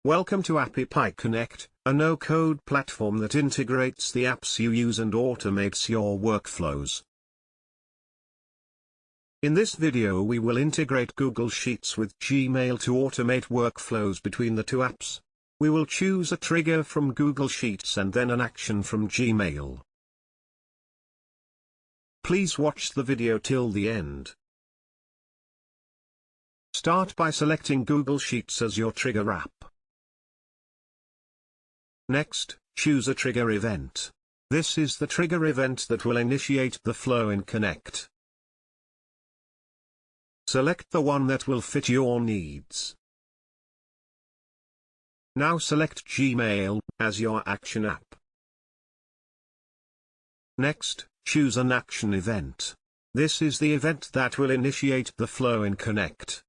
Welcome to AppyPie Connect, a no-code platform that integrates the apps you use and automates your workflows. In this video we will integrate Google Sheets with Gmail to automate workflows between the two apps. We will choose a trigger from Google Sheets and then an action from Gmail. Please watch the video till the end. Start by selecting Google Sheets as your trigger app. Next, choose a trigger event. This is the trigger event that will initiate the flow in Connect. Select the one that will fit your needs. Now select Gmail as your action app. Next, choose an action event. This is the event that will initiate the flow in Connect.